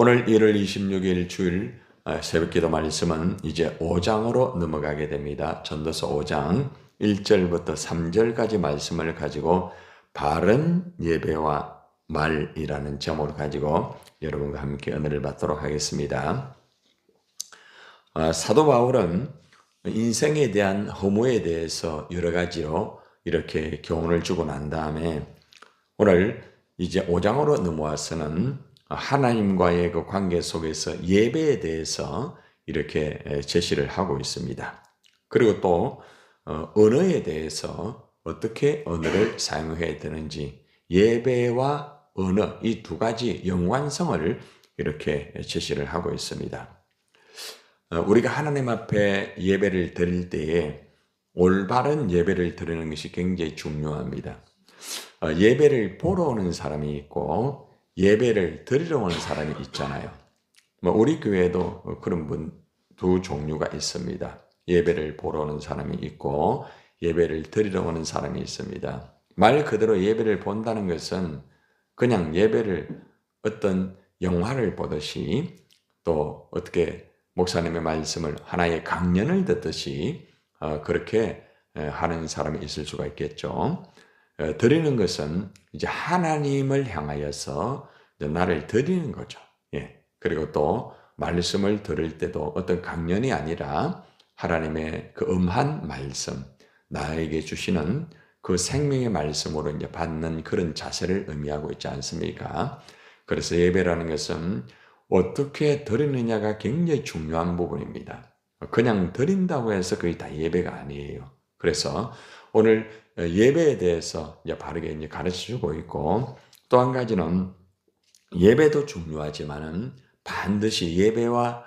오늘 1월 26일 주일 새벽기도 말씀은 이제 5장으로 넘어가게 됩니다. 전도서 5장 1절부터 3절까지 말씀을 가지고 바른 예배와 말이라는 제목을 가지고 여러분과 함께 은혜를 받도록 하겠습니다. 사도 바울은 인생에 대한 허무에 대해서 여러 가지로 이렇게 교훈을 주고 난 다음에 오늘 이제 5장으로 넘어와서는 하나님과의 그 관계 속에서 예배에 대해서 이렇게 제시를 하고 있습니다. 그리고 또 언어에 대해서 어떻게 언어를 사용해야 되는지, 예배와 언어 이 두 가지 연관성을 이렇게 제시를 하고 있습니다. 우리가 하나님 앞에 예배를 드릴 때에 올바른 예배를 드리는 것이 굉장히 중요합니다. 예배를 보러 오는 사람이 있고 예배를 드리러 오는 사람이 있잖아요. 우리 교회도 그런 분 두 종류가 있습니다. 예배를 보러 오는 사람이 있고 예배를 드리러 오는 사람이 있습니다. 말 그대로 예배를 본다는 것은 그냥 예배를 어떤 영화를 보듯이 또 어떻게 목사님의 말씀을 하나의 강연을 듣듯이 그렇게 하는 사람이 있을 수가 있겠죠. 드리는 것은 이제 하나님을 향하여서 나를 드리는 거죠. 예. 그리고 또 말씀을 들을 때도 어떤 강연이 아니라 하나님의 그 음한 말씀, 나에게 주시는 그 생명의 말씀으로 이제 받는 그런 자세를 의미하고 있지 않습니까? 그래서 예배라는 것은 어떻게 드리느냐가 굉장히 중요한 부분입니다. 그냥 드린다고 해서 그게 다 예배가 아니에요. 그래서 오늘 예배에 대해서 이제 바르게 이제 가르쳐 주고 있고, 또 한 가지는 예배도 중요하지만은 반드시 예배와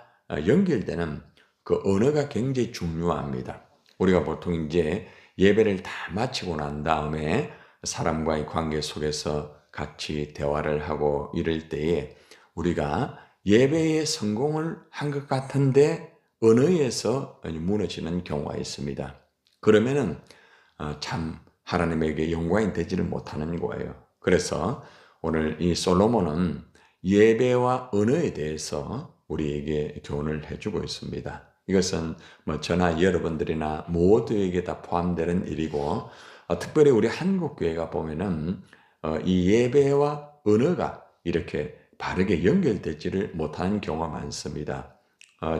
연결되는 그 언어가 굉장히 중요합니다. 우리가 보통 이제 예배를 다 마치고 난 다음에 사람과의 관계 속에서 같이 대화를 하고 이럴 때에 우리가 예배에 성공을 한 것 같은데 언어에서 무너지는 경우가 있습니다. 그러면은 참 하나님에게 영광이 되지를 못하는 거예요. 그래서 오늘 이 솔로몬은 예배와 언어에 대해서 우리에게 교훈을 해주고 있습니다. 이것은 저나 여러분들이나 모두에게 다 포함되는 일이고, 특별히 우리 한국교회가 보면은 이 예배와 언어가 이렇게 바르게 연결되지를 못하는 경우가 많습니다.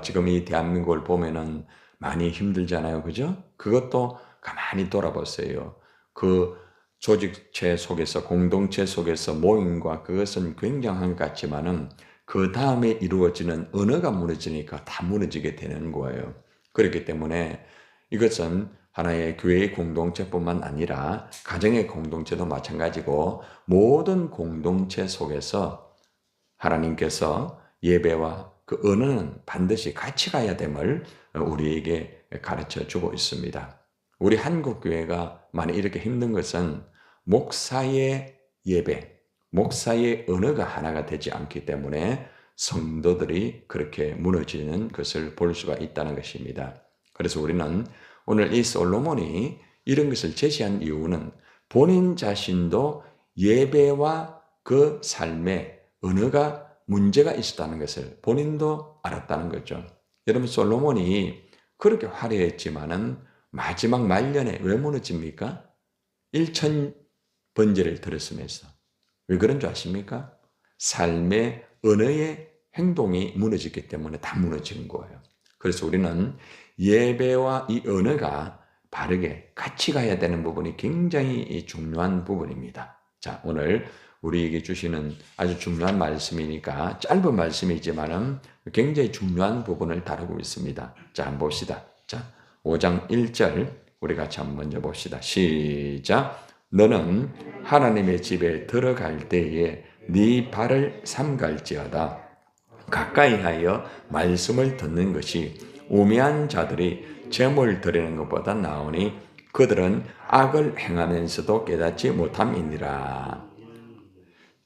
지금 이 대한민국을 보면은 많이 힘들잖아요. 그죠? 그것도 가만히 돌아보세요. 그 조직체 속에서, 공동체 속에서 모임과 그것은 굉장한 것 같지만은 그 다음에 이루어지는 언어가 무너지니까 다 무너지게 되는 거예요. 그렇기 때문에 이것은 하나의 교회의 공동체뿐만 아니라 가정의 공동체도 마찬가지고 모든 공동체 속에서 하나님께서 예배와 그 언어는 반드시 같이 가야 됨을 우리에게 가르쳐 주고 있습니다. 우리 한국교회가 많이 이렇게 힘든 것은 목사의 예배, 목사의 언어가 하나가 되지 않기 때문에 성도들이 그렇게 무너지는 것을 볼 수가 있다는 것입니다. 그래서 우리는 오늘 이 솔로몬이 이런 것을 제시한 이유는 본인 자신도 예배와 그 삶의 언어가 문제가 있었다는 것을 본인도 알았다는 거죠. 여러분, 솔로몬이 그렇게 화려했지만은 마지막 말년에 왜 무너집니까? 1000번제를 드렸으면서. 왜 그런 줄 아십니까? 삶의 언어의 행동이 무너졌기 때문에 다 무너지는 거예요. 그래서 우리는 예배와 이 언어가 바르게 같이 가야 되는 부분이 굉장히 중요한 부분입니다. 자, 오늘 우리에게 주시는 아주 중요한 말씀이니까 짧은 말씀이지만은 굉장히 중요한 부분을 다루고 있습니다. 자, 한번 봅시다. 자, 5장 1절 우리 같이 한번 먼저 봅시다. 시작. 너는 하나님의 집에 들어갈 때에 네 발을 삼갈지어다. 가까이 하여 말씀을 듣는 것이 우매한 자들이 제물 드리는 것보다 나으니 그들은 악을 행하면서도 깨닫지 못함이니라.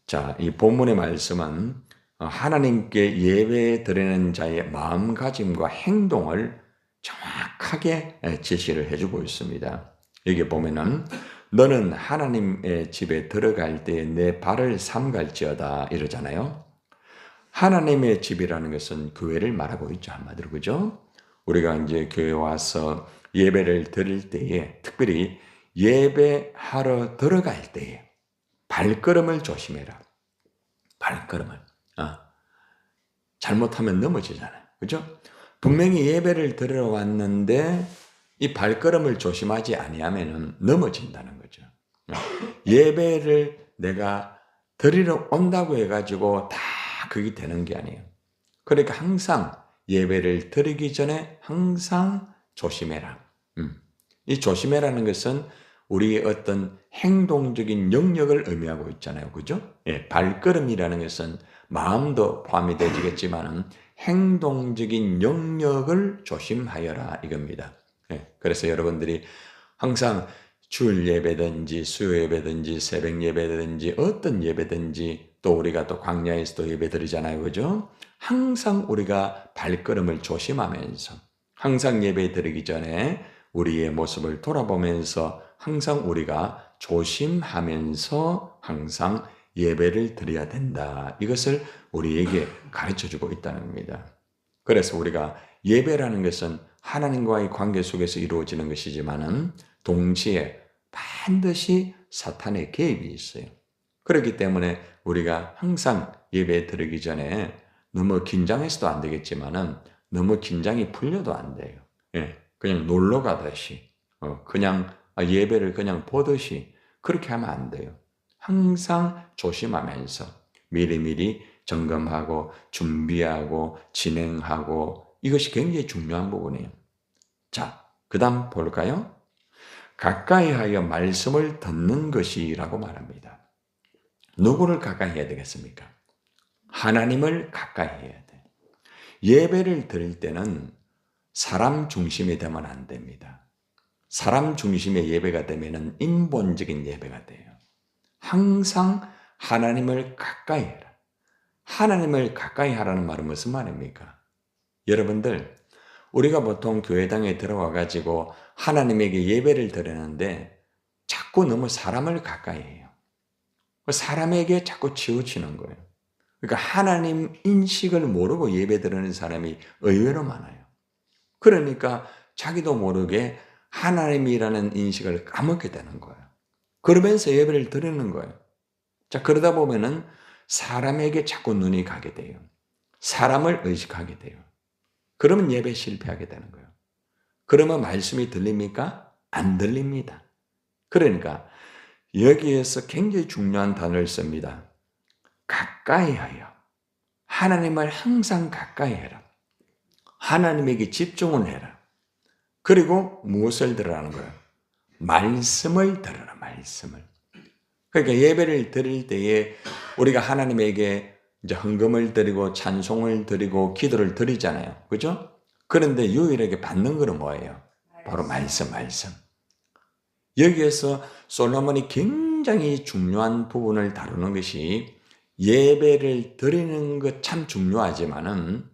자, 이 본문의 말씀은 하나님께 예배 드리는 자의 마음가짐과 행동을 정확하게 제시를 해주고 있습니다. 여기 보면은 너는 하나님의 집에 들어갈 때 내 발을 삼갈지어다 이러잖아요. 하나님의 집이라는 것은 교회를 말하고 있죠. 한마디로. 그죠? 우리가 이제 교회 와서 예배를 드릴 때에, 특별히 예배하러 들어갈 때에 발걸음을 조심해라. 발걸음을. 잘못하면 넘어지잖아요. 그죠? 분명히 예배를 드리러 왔는데 이 발걸음을 조심하지 아니하면 넘어진다는 거죠. 예배를 내가 드리러 온다고 해가지고 다 그게 되는 게 아니에요. 그러니까 항상 예배를 드리기 전에 항상 조심해라. 이 조심해라는 것은 우리의 어떤 행동적인 영역을 의미하고 있잖아요. 그죠? 예, 발걸음이라는 것은 마음도 포함이 되지겠지만 행동적인 영역을 조심하여라 이겁니다. 예, 그래서 여러분들이 항상 주일 예배든지 수요 예배든지 새벽 예배든지 어떤 예배든지 또 우리가 또 광야에서도 예배 드리잖아요. 그죠? 항상 우리가 발걸음을 조심하면서 항상 예배 드리기 전에 우리의 모습을 돌아보면서 항상 우리가 조심하면서 항상 예배를 드려야 된다. 이것을 우리에게 가르쳐주고 있다는 겁니다. 그래서 우리가 예배라는 것은 하나님과의 관계 속에서 이루어지는 것이지만은 동시에 반드시 사탄의 개입이 있어요. 그렇기 때문에 우리가 항상 예배 드리기 전에 너무 긴장해서도 안 되겠지만은 너무 긴장이 풀려도 안 돼요. 예, 그냥 놀러 가듯이, 그냥 예배를 그냥 보듯이 그렇게 하면 안 돼요. 항상 조심하면서 미리미리 점검하고 준비하고 진행하고 이것이 굉장히 중요한 부분이에요. 자, 그 다음 볼까요? 가까이 하여 말씀을 듣는 것이라고 말합니다. 누구를 가까이 해야 되겠습니까? 하나님을 가까이 해야 돼. 예배를 드릴 때는 사람 중심이 되면 안 됩니다. 사람 중심의 예배가 되면 인본적인 예배가 돼요. 항상 하나님을 가까이 해라. 하나님을 가까이 하라는 말은 무슨 말입니까? 여러분들, 우리가 보통 교회당에 들어와 가지고 하나님에게 예배를 드리는데 자꾸 너무 사람을 가까이 해요. 사람에게 자꾸 치우치는 거예요. 그러니까 하나님 인식을 모르고 예배 드리는 사람이 의외로 많아요. 그러니까 자기도 모르게 하나님이라는 인식을 까먹게 되는 거예요. 그러면서 예배를 드리는 거예요. 자, 그러다 보면은 사람에게 자꾸 눈이 가게 돼요. 사람을 의식하게 돼요. 그러면 예배 실패하게 되는 거예요. 그러면 말씀이 들립니까? 안 들립니다. 그러니까 여기에서 굉장히 중요한 단어를 씁니다. 가까이 하여. 하나님을 항상 가까이 해라. 하나님에게 집중을 해라. 그리고 무엇을 들으라는 거예요? 말씀을 들으라, 말씀을. 그러니까 예배를 드릴 때에 우리가 하나님에게 이제 헌금을 드리고 찬송을 드리고 기도를 드리잖아요. 그죠? 그런데 유일하게 받는 것은 뭐예요? 바로 말씀. 여기에서 솔로몬이 굉장히 중요한 부분을 다루는 것이 예배를 드리는 것 참 중요하지만은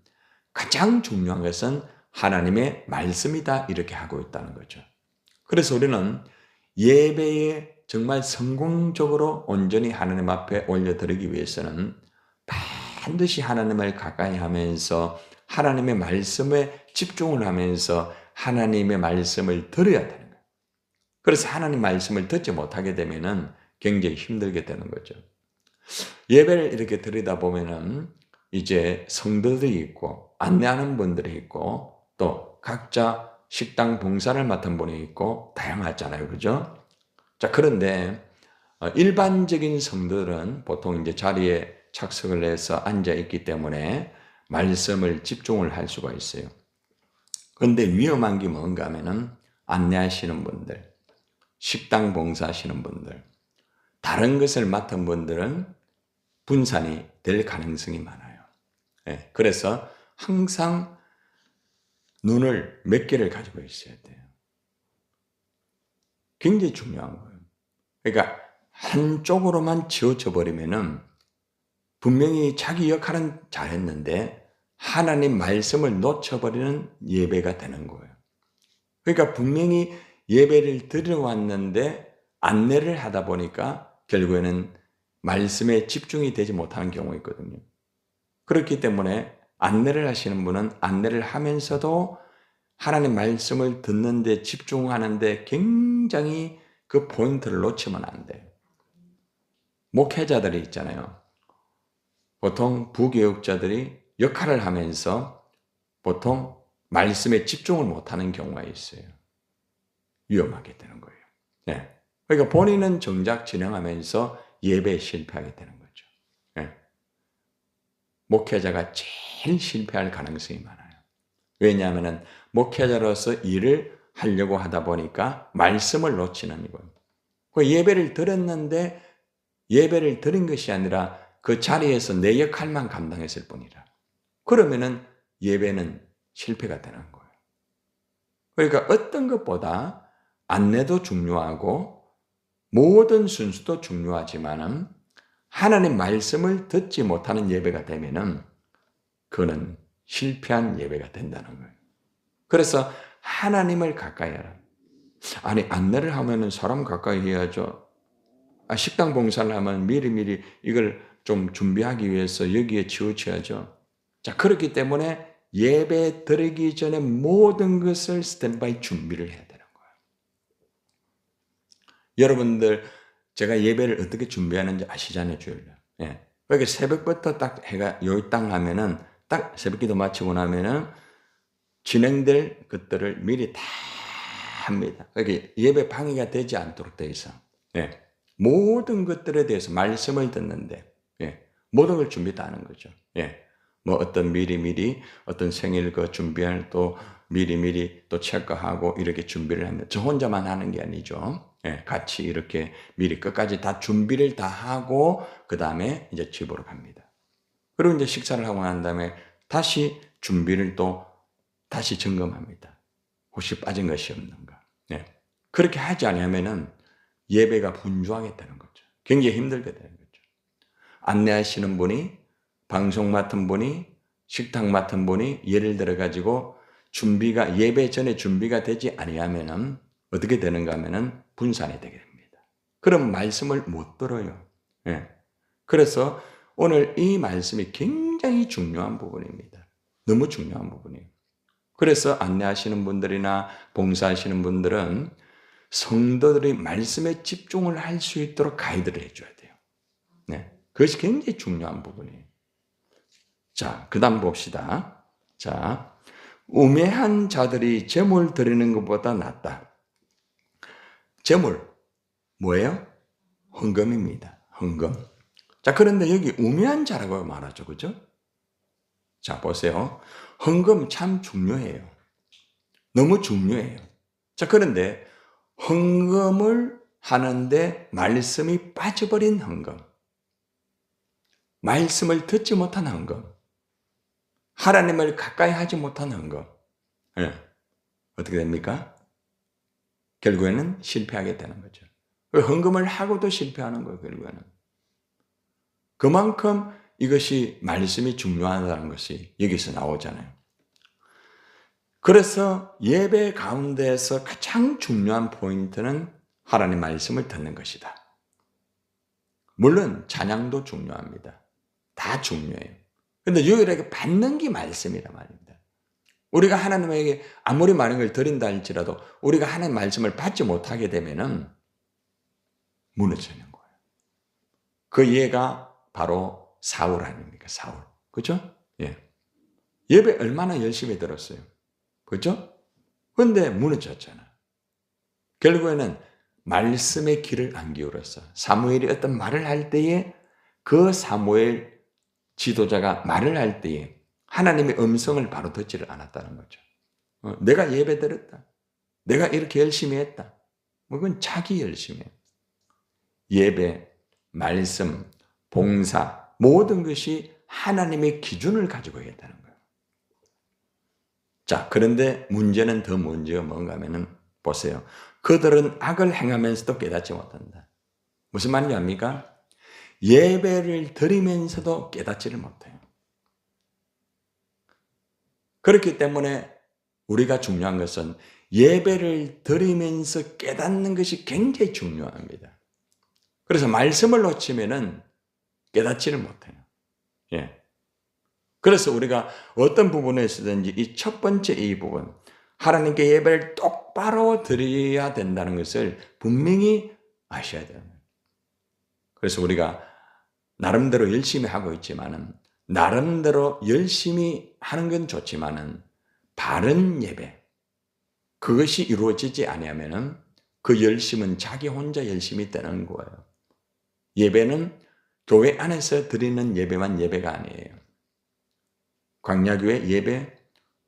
가장 중요한 것은 하나님의 말씀이다 이렇게 하고 있다는 거죠. 그래서 우리는 예배에 정말 성공적으로 온전히 하나님 앞에 올려드리기 위해서는 반드시 하나님을 가까이 하면서 하나님의 말씀에 집중을 하면서 하나님의 말씀을 들어야 되는 거예요. 그래서 하나님 말씀을 듣지 못하게 되면은 굉장히 힘들게 되는 거죠. 예배를 이렇게 드리다 보면은 이제 성도들이 있고 안내하는 분들이 있고 또 각자 식당 봉사를 맡은 분이 있고 다양하잖아요. 그죠? 자, 그런데 일반적인 성도들은 보통 이제 자리에 착석을 해서 앉아 있기 때문에 말씀을 집중을 할 수가 있어요. 그런데 위험한 게 뭔가 하면은 안내하시는 분들, 식당 봉사하시는 분들, 다른 것을 맡은 분들은 분산이 될 가능성이 많아요. 네, 그래서 항상 눈을 몇 개를 가지고 있어야 돼요. 굉장히 중요한 거예요. 그러니까 한쪽으로만 치우쳐 버리면은 분명히 자기 역할은 잘했는데 하나님 말씀을 놓쳐버리는 예배가 되는 거예요. 그러니까 분명히 예배를 드리러 왔는데 안내를 하다 보니까 결국에는 말씀에 집중이 되지 못하는 경우가 있거든요. 그렇기 때문에 안내를 하시는 분은 안내를 하면서도 하나님 말씀을 듣는 데 집중하는데 굉장히 그 포인트를 놓치면 안 돼요. 목회자들이 있잖아요. 보통 부교육자들이 역할을 하면서 보통 말씀에 집중을 못하는 경우가 있어요. 위험하게 되는 거예요. 네. 그러니까 본인은 정작 진행하면서 예배에 실패하게 되는 거죠. 네. 목회자가 제일 실패할 가능성이 많아요. 왜냐하면 목회자로서 일을 하려고 하다 보니까 말씀을 놓치는 거예요. 그 예배를 드렸는데 예배를 드린 것이 아니라 그 자리에서 내 역할만 감당했을 뿐이라. 그러면은 예배는 실패가 되는 거예요. 그러니까 어떤 것보다 안내도 중요하고 모든 순수도 중요하지만은 하나님 말씀을 듣지 못하는 예배가 되면은 그는 실패한 예배가 된다는 거예요. 그래서 하나님을 가까이 하라. 아니, 안내를 하면은 사람 가까이 해야죠. 식당 봉사를 하면 미리미리 이걸 좀 준비하기 위해서 여기에 치우쳐야죠. 자, 그렇기 때문에 예배 드리기 전에 모든 것을 스탠바이 준비를 해야 되는 거예요. 여러분들, 제가 예배를 어떻게 준비하는지 아시잖아요, 주일날. 예. 그러니까 새벽부터 딱 해가 여기 딱 하면은 딱 새벽기도 마치고 나면은 진행될 것들을 미리 다 합니다. 그러니까 예배 방해가 되지 않도록 돼 있어. 예. 모든 것들에 대해서 말씀을 듣는데, 예. 모든 걸 준비 다 하는 거죠. 예. 뭐 어떤 미리미리 어떤 생일 그 준비할 또 미리미리 또 체크하고 이렇게 준비를 합니다. 저 혼자만 하는 게 아니죠. 예. 같이 이렇게 미리 끝까지 다 준비를 다 하고 그 다음에 이제 집으로 갑니다. 그리고 이제 식사를 하고 난 다음에 다시 준비를 또 다시 점검합니다. 혹시 빠진 것이 없는가. 네. 그렇게 하지 않으면은 예배가 분주하게 되는 거죠. 굉장히 힘들게 되는 거죠. 안내하시는 분이, 방송 맡은 분이, 식탁 맡은 분이 예를 들어 가지고 준비가 예배 전에 준비가 되지 아니하면은 어떻게 되는가 하면은 분산이 되게 됩니다. 그럼 말씀을 못 들어요. 네. 그래서 오늘 이 말씀이 굉장히 중요한 부분입니다. 너무 중요한 부분이에요. 그래서 안내하시는 분들이나 봉사하시는 분들은 성도들이 말씀에 집중을 할 수 있도록 가이드를 해줘야 돼요. 네. 그것이 굉장히 중요한 부분이에요. 자, 그 다음 봅시다. 자, 우매한 자들이 제물 드리는 것보다 낫다. 제물, 뭐예요? 헌금입니다. 헌금. 자, 그런데 여기 우매한 자라고 말하죠. 그죠? 자, 보세요. 헌금 참 중요해요. 너무 중요해요. 자, 그런데 헌금을 하는데 말씀이 빠져버린 헌금, 말씀을 듣지 못한 헌금, 하나님을 가까이 하지 못한 헌금, 네. 어떻게 됩니까? 결국에는 실패하게 되는 거죠. 헌금을 하고도 실패하는 거예요, 결국에는. 그만큼 이것이 말씀이 중요하다는 것이 여기서 나오잖아요. 그래서 예배 가운데에서 가장 중요한 포인트는 하나님 말씀을 듣는 것이다. 물론 찬양도 중요합니다. 다 중요해요. 그런데 유일하게 받는 게 말씀이란 말입니다. 우리가 하나님에게 아무리 많은 걸 드린다 할지라도 우리가 하나님 말씀을 받지 못하게 되면은 무너지는 거예요. 그 예가 바로 사울 아닙니까? 사울. 그죠? 예. 예배 얼마나 열심히 들었어요. 그죠? 그런데 무너졌잖아. 결국에는 말씀의 귀를 안 기울였어. 사무엘이 어떤 말을 할 때에 그 사무엘 지도자가 말을 할 때에 하나님의 음성을 바로 듣지를 않았다는 거죠. 내가 예배 드렸다. 내가 이렇게 열심히 했다. 그건 자기 열심이에요. 예배, 말씀, 봉사 모든 것이 하나님의 기준을 가지고 있다는 거예요. 자, 그런데 문제는 더 문제가 뭔가 하면은 보세요. 그들은 악을 행하면서도 깨닫지 못한다. 무슨 말인지 압니까? 예배를 드리면서도 깨닫지를 못해요. 그렇기 때문에 우리가 중요한 것은 예배를 드리면서 깨닫는 것이 굉장히 중요합니다. 그래서 말씀을 놓치면은 깨닫지를 못해요. 예. 그래서 우리가 어떤 부분에서든지 이 첫 번째 이 부분, 하나님께 예배를 똑바로 드려야 된다는 것을 분명히 아셔야 돼요. 그래서 우리가 나름대로 열심히 하고 있지만은, 나름대로 열심히 하는 건 좋지만은, 바른 예배, 그것이 이루어지지 아니하면은 그 열심은 자기 혼자 열심히 되는 거예요. 예배는 교회 안에서 드리는 예배만 예배가 아니에요. 광야교회 예배,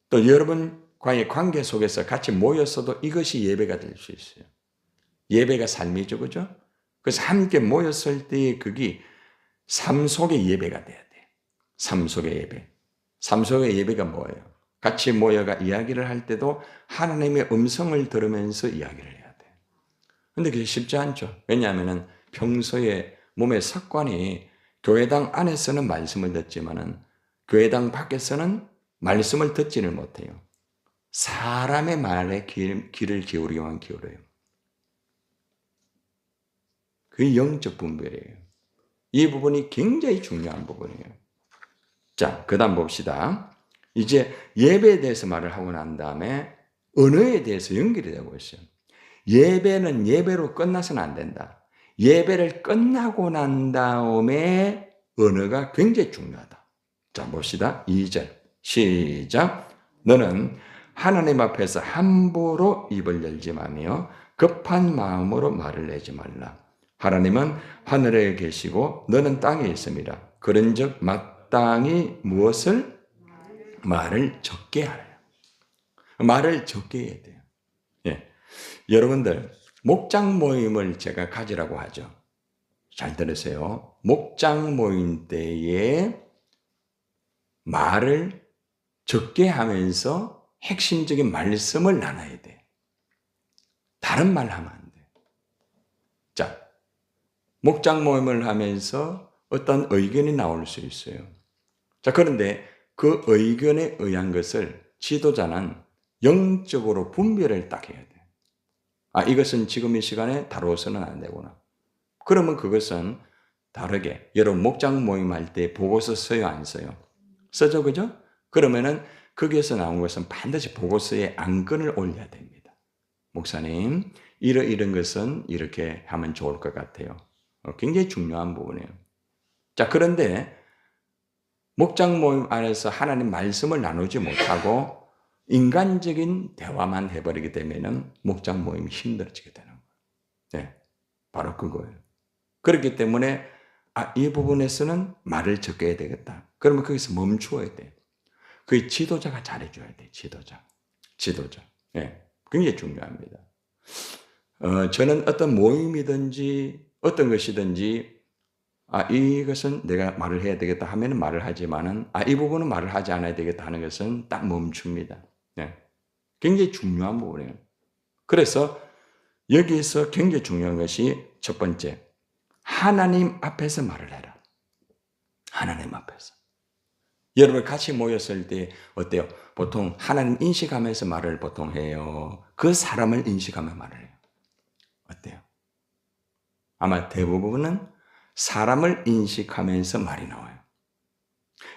또 여러분과의 관계 속에서 같이 모였어도 이것이 예배가 될 수 있어요. 예배가 삶이죠, 그죠? 그래서 함께 모였을 때의 그게 삶 속의 예배가 돼야 돼. 삶 속의 예배. 삶 속의 예배가 뭐예요? 같이 모여가 이야기를 할 때도 하나님의 음성을 들으면서 이야기를 해야 돼. 근데 그게 쉽지 않죠. 왜냐하면 평소에 몸의 습관이 교회당 안에서는 말씀을 듣지만은 교회당 밖에서는 말씀을 듣지를 못해요. 사람의 말에 귀를 기울이기만 기울여요. 그게 영적 분별이에요. 이 부분이 굉장히 중요한 부분이에요. 자, 그 다음 봅시다. 이제 예배에 대해서 말을 하고 난 다음에 언어에 대해서 연결이 되고 있어요. 예배는 예배로 끝나서는 안 된다. 예배를 끝나고 난 다음에 언어가 굉장히 중요하다. 자, 봅시다. 2절. 시작. 너는 하나님 앞에서 함부로 입을 열지 마며 급한 마음으로 말을 내지 말라. 하나님은 하늘에 계시고 너는 땅에 있습니다. 그런즉 마땅히 무엇을? 말을 적게 하라. 말을 적게 해야 돼요. 예. 여러분들, 목장 모임을 제가 가지라고 하죠. 잘 들으세요. 목장 모임 때에 말을 적게 하면서 핵심적인 말씀을 나눠야 돼. 다른 말 하면 안 돼. 자, 목장 모임을 하면서 어떤 의견이 나올 수 있어요. 자, 그런데 그 의견에 의한 것을 지도자는 영적으로 분별을 딱 해야 돼. 아, 이것은 지금 이 시간에 다루어서는 안 되구나. 그러면 그것은 다르게, 여러분 목장 모임할 때 보고서 써요, 안 써요? 쓰죠, 그죠? 그러면은 거기에서 나온 것은 반드시 보고서에 안건을 올려야 됩니다. 목사님, 이런 것은 이렇게 하면 좋을 것 같아요. 굉장히 중요한 부분이에요. 자, 그런데 목장 모임 안에서 하나님 말씀을 나누지 못하고 인간적인 대화만 해버리게 되면은 목장 모임이 힘들어지게 되는 거예요. 네, 바로 그거예요. 그렇기 때문에 이 부분에서는 말을 적게 해야 되겠다. 그러면 거기서 멈추어야 돼. 그 지도자가 잘해줘야 돼. 지도자. 네, 굉장히 중요합니다. 저는 어떤 모임이든지 어떤 것이든지 이것은 내가 말을 해야 되겠다 하면 말을 하지만은 이 부분은 말을 하지 않아야 되겠다 하는 것은 딱 멈춥니다. 네. 굉장히 중요한 부분이에요. 그래서 여기서 굉장히 중요한 것이 첫 번째, 하나님 앞에서 말을 해라. 하나님 앞에서. 여러분 같이 모였을 때 어때요? 보통 하나님 인식하면서 말을 보통 해요. 그 사람을 인식하며 말을 해요. 어때요? 아마 대부분은 사람을 인식하면서 말이 나와요.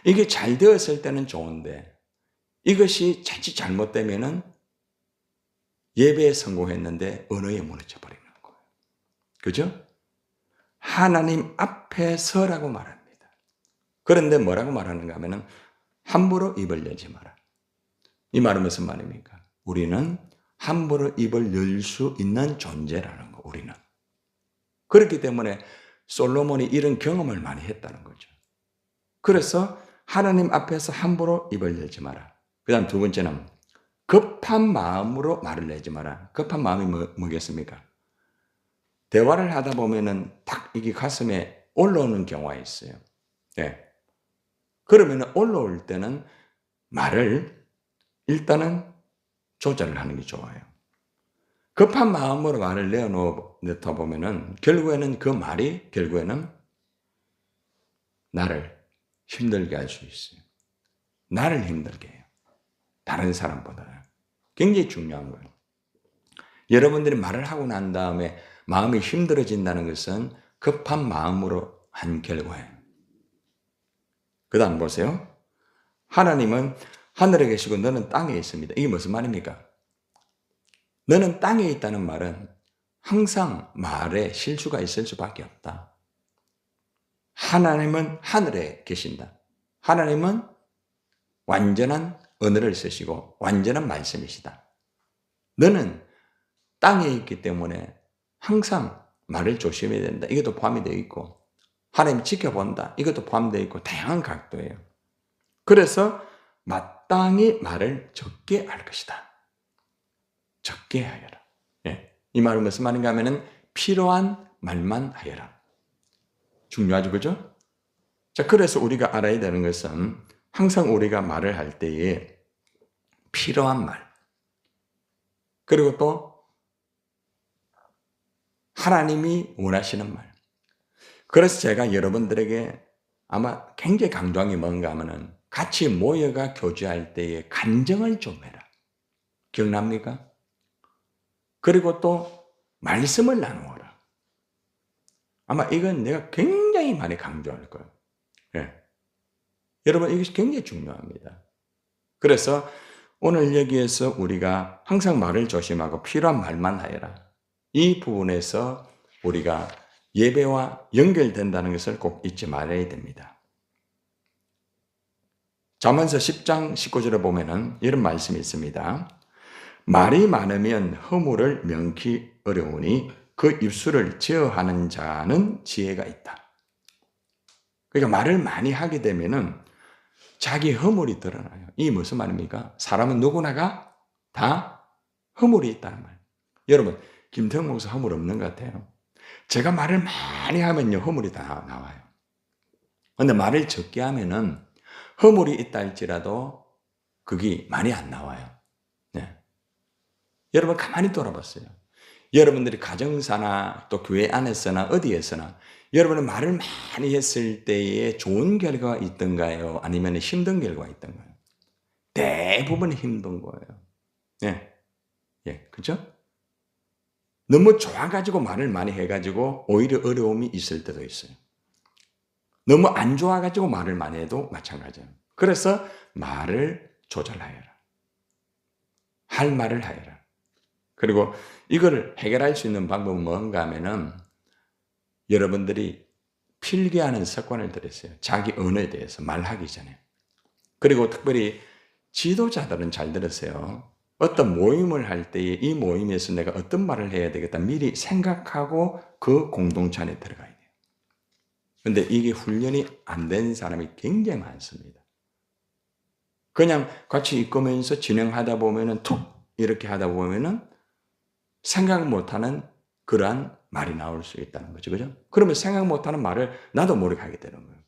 이게 잘 되었을 때는 좋은데 이것이 자칫 잘못되면은 예배에 성공했는데 언어에 무너져 버리는 거예요. 그죠? 하나님 앞에 서라고 말합니다. 그런데 뭐라고 말하는가 하면은 함부로 입을 열지 마라. 이 말은 무슨 말입니까? 우리는 함부로 입을 열 수 있는 존재라는 거, 우리는. 그렇기 때문에 솔로몬이 이런 경험을 많이 했다는 거죠. 그래서 하나님 앞에서 함부로 입을 열지 마라. 그 다음 두 번째는 급한 마음으로 말을 내지 마라. 급한 마음이 뭐겠습니까? 대화를 하다 보면은 딱 이게 가슴에 올라오는 경우가 있어요. 네. 그러면 올라올 때는 말을 일단은 조절을 하는 게 좋아요. 급한 마음으로 말을 내어놓다 보면은 결국에는 그 말이 나를 힘들게 할 수 있어요. 나를 힘들게 해요. 다른 사람보다. 굉장히 중요한 거예요. 여러분들이 말을 하고 난 다음에 마음이 힘들어진다는 것은 급한 마음으로 한 결과예요. 그 다음 보세요. 하나님은 하늘에 계시고 너는 땅에 있습니다. 이게 무슨 말입니까? 너는 땅에 있다는 말은 항상 말에 실수가 있을 수밖에 없다. 하나님은 하늘에 계신다. 하나님은 완전한 언어를 쓰시고 완전한 말씀이시다. 너는 땅에 있기 때문에 항상 말을 조심해야 된다. 이것도 포함이 되어 있고 하나님 지켜본다. 이것도 포함되어 있고 다양한 각도예요. 그래서 마땅히 말을 적게 할 것이다. 적게 하여라. 예. 이 말은 무슨 말인가 하면은 필요한 말만 하여라. 중요하죠, 그죠? 자, 그래서 우리가 알아야 되는 것은 항상 우리가 말을 할 때에 필요한 말, 그리고 또 하나님이 원하시는 말. 그래서 제가 여러분들에게 아마 굉장히 강조한 게 뭔가 하면은 같이 모여가 교제할 때에 간증을 좀 해라. 기억납니까? 그리고 또 말씀을 나누어라. 아마 이건 내가 굉장히 많이 강조할 거예요. 예. 여러분, 이것이 굉장히 중요합니다. 그래서 오늘 여기에서 우리가 항상 말을 조심하고 필요한 말만 하여라. 이 부분에서 우리가 예배와 연결된다는 것을 꼭 잊지 말아야 됩니다. 잠언서 10장 19절에 보면은 이런 말씀이 있습니다. 말이 많으면 허물을 명키 어려우니 그 입술을 제어하는 자는 지혜가 있다. 그러니까 말을 많이 하게 되면은 자기 허물이 드러나요. 이게 무슨 말입니까? 사람은 누구나가 다 허물이 있다는 말. 여러분, 김태형 목사 허물 없는 것 같아요. 제가 말을 많이 하면요, 허물이 다 나와요. 근데 말을 적게 하면은 허물이 있다 할지라도 그게 많이 안 나와요. 네. 여러분, 가만히 돌아봤어요. 여러분들이 가정사나 또 교회 안에서나 어디에서나 여러분은 말을 많이 했을 때에 좋은 결과가 있던가요? 아니면 힘든 결과가 있던가요? 대부분 힘든 거예요. 예. 예. 그죠? 너무 좋아가지고 말을 많이 해가지고 오히려 어려움이 있을 때도 있어요. 너무 안 좋아가지고 말을 많이 해도 마찬가지예요. 그래서 말을 조절하여라. 할 말을 하여라. 그리고 이걸 해결할 수 있는 방법은 뭔가 하면은 여러분들이 필기하는 습관을 들였어요. 자기 언어에 대해서 말하기 전에. 그리고 특별히 지도자들은 잘 들으세요. 어떤 모임을 할 때에 이 모임에서 내가 어떤 말을 해야 되겠다 미리 생각하고 그 공동체 안에 들어가야 돼요. 그런데 이게 훈련이 안 된 사람이 굉장히 많습니다. 그냥 같이 읽으면서 진행하다 보면은 툭 이렇게 하다 보면은 생각 못하는 그러한 말이 나올 수 있다는 거죠. 그죠? 그러면 생각 못하는 말을 나도 모르게 하게 되는 거예요.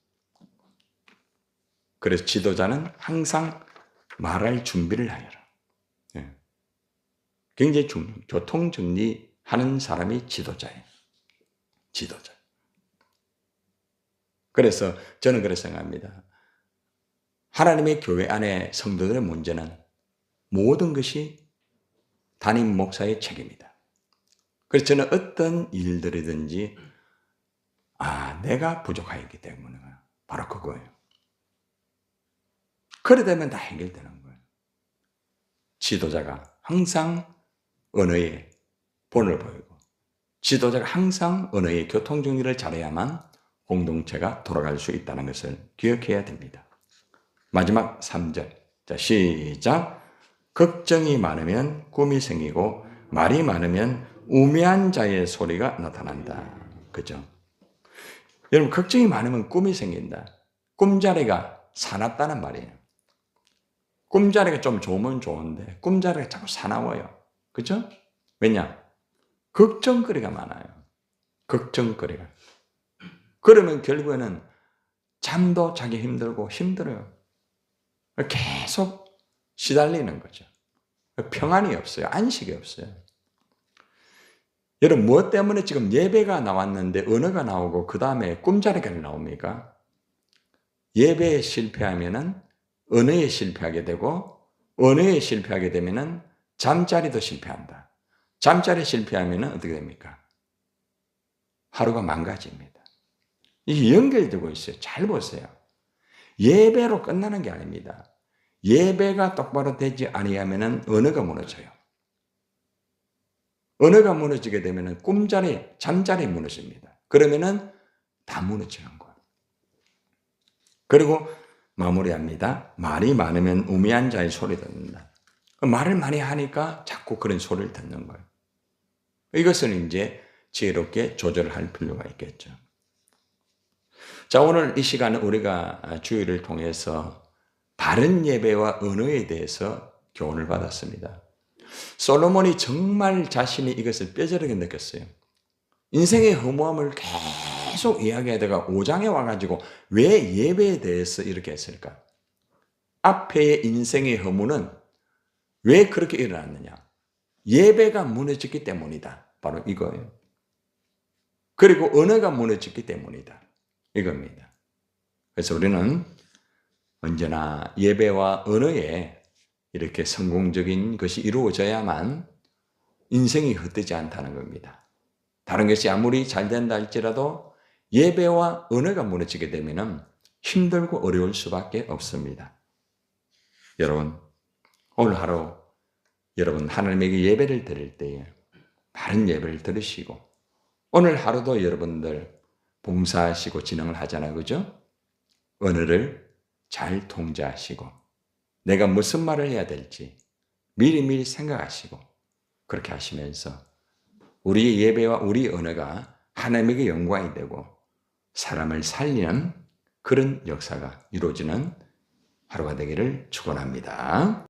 그래서 지도자는 항상 말할 준비를 하여라. 예. 굉장히 중요해요. 교통 정리하는 사람이 지도자예요. 지도자. 그래서 저는 그렇게 생각합니다. 하나님의 교회 안에 성도들의 문제는 모든 것이 담임 목사의 책임이다. 그래서 저는 어떤 일들이든지 내가 부족하기 때문에 바로 그거예요. 그래 되면 다 해결되는 거예요. 지도자가 항상 언어에 본을 보이고 지도자가 항상 언어의 교통정리를 잘해야만 공동체가 돌아갈 수 있다는 것을 기억해야 됩니다. 마지막 3절. 자, 시작. 걱정이 많으면 꿈이 생기고 말이 많으면 우매한 자의 소리가 나타난다. 그죠? 여러분, 걱정이 많으면 꿈이 생긴다. 꿈자리가 사납다는 말이에요. 꿈자리가 좀 좋으면 좋은데 꿈자리가 자꾸 사나워요. 그죠? 왜냐? 걱정거리가 많아요. 걱정거리가. 그러면 결국에는 잠도 자기 힘들고 힘들어요. 계속 시달리는 거죠. 평안이 없어요. 안식이 없어요. 여러분, 무엇 때문에 지금 예배가 나왔는데 언어가 나오고 그 다음에 꿈자리가 나옵니까? 예배에 실패하면은 언어에 실패하게 되고 언어에 실패하게 되면은 잠자리도 실패한다. 잠자리 실패하면은 어떻게 됩니까? 하루가 망가집니다. 이게 연결되고 있어요. 잘 보세요. 예배로 끝나는 게 아닙니다. 예배가 똑바로 되지 아니하면은 언어가 무너져요. 언어가 무너지게 되면은 꿈자리, 잠자리 무너집니다. 그러면은 다 무너지는 거예요. 그리고 마무리합니다. 말이 많으면 우매한 자의 소리 듣는다. 말을 많이 하니까 자꾸 그런 소리를 듣는 거예요. 이것은 이제 지혜롭게 조절할 필요가 있겠죠. 자, 오늘 이 시간은 우리가 주일을 통해서 바른 예배와 언어에 대해서 교훈을 받았습니다. 솔로몬이 정말 자신이 이것을 뼈저리게 느꼈어요. 인생의 허무함을 계속 이야기하다가 5장에 와가지고 왜 예배에 대해서 이렇게 했을까? 앞에의 인생의 허무는 왜 그렇게 일어났느냐? 예배가 무너졌기 때문이다. 바로 이거예요. 그리고 언어가 무너졌기 때문이다. 이겁니다. 그래서 우리는 언제나 예배와 언어에 이렇게 성공적인 것이 이루어져야만 인생이 헛되지 않다는 겁니다. 다른 것이 아무리 잘 된다 할지라도 예배와 언어가 무너지게 되면 힘들고 어려울 수밖에 없습니다. 여러분, 오늘 하루 여러분 하나님에게 예배를 드릴 때에 바른 예배를 들으시고 오늘 하루도 여러분들 봉사하시고 진행을 하잖아요. 그죠? 언어를 잘 통제하시고 내가 무슨 말을 해야 될지 미리미리 생각하시고 그렇게 하시면서 우리의 예배와 우리 언어가 하나님에게 영광이 되고 사람을 살리는 그런 역사가 이루어지는 하루가 되기를 축원합니다.